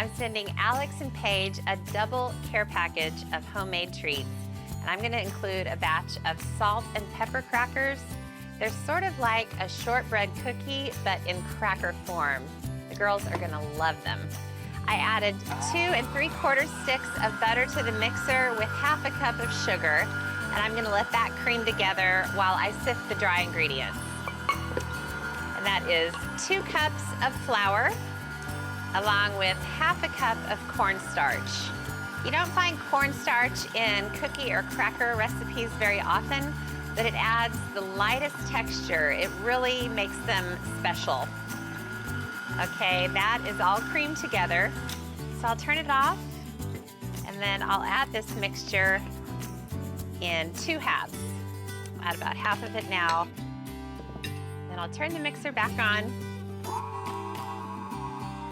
I'm sending Alex and Paige a double care package of homemade treats. And I'm gonna include a batch of salt and pepper crackers. They're sort of like a shortbread cookie, but in cracker form. The girls are gonna love them. I added 2 3/4 sticks of butter to the mixer with half a cup of sugar, and I'm gonna let that cream together while I sift the dry ingredients. And that is 2 cups of flour, along with half a cup of cornstarch. You don't find cornstarch in cookie or cracker recipes very often, but it adds the lightest texture. It really makes them special. Okay, that is all creamed together. So I'll turn it off, and then I'll add this mixture in 2 halves. I'll add about half of it now. Then I'll turn the mixer back on.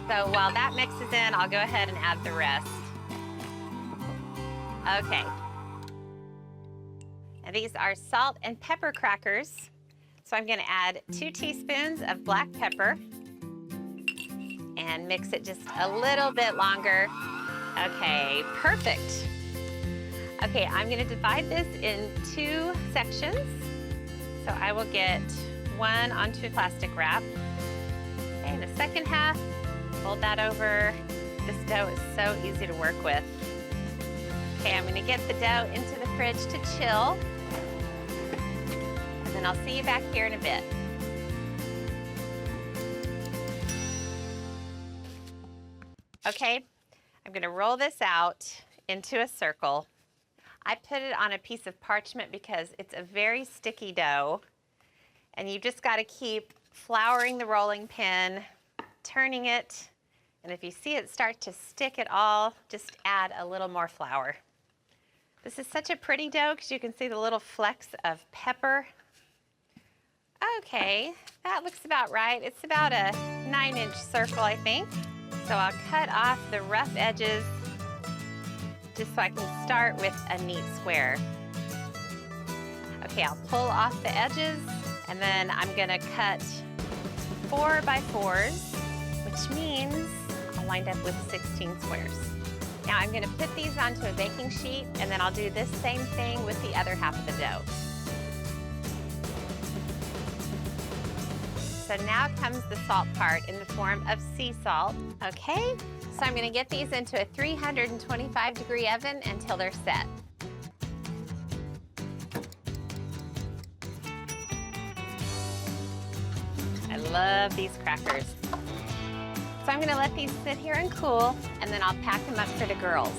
So while that mixes in, I'll go ahead and add the rest. Okay. Now these are salt and pepper crackers. So I'm gonna add 2 teaspoons of black pepper and mix it just a little bit longer. Okay, perfect. Okay, I'm gonna divide this in 2 sections. So I will get 1 onto a plastic wrap. Okay, and the second half, fold that over. This dough is so easy to work with. Okay, I'm gonna get the dough into the fridge to chill. And then I'll see you back here in a bit. Okay, I'm gonna roll this out into a circle. I put it on a piece of parchment because it's a very sticky dough. And you just gotta keep flouring the rolling pin, turning it, and if you see it start to stick at all, just add a little more flour. This is such a pretty dough because you can see the little flecks of pepper. Okay, that looks about right. It's about a 9-inch circle, I think. So I'll cut off the rough edges just so I can start with a neat square. Okay, I'll pull off the edges, and then I'm gonna cut 4 by 4s, which means I'll wind up with 16 squares. Now I'm gonna put these onto a baking sheet, and then I'll do this same thing with the other half of the dough. So now comes the salt part in the form of sea salt. Okay, so I'm gonna get these into a 325-degree oven until they're set. I love these crackers. So I'm gonna let these sit here and cool, and then I'll pack them up for the girls.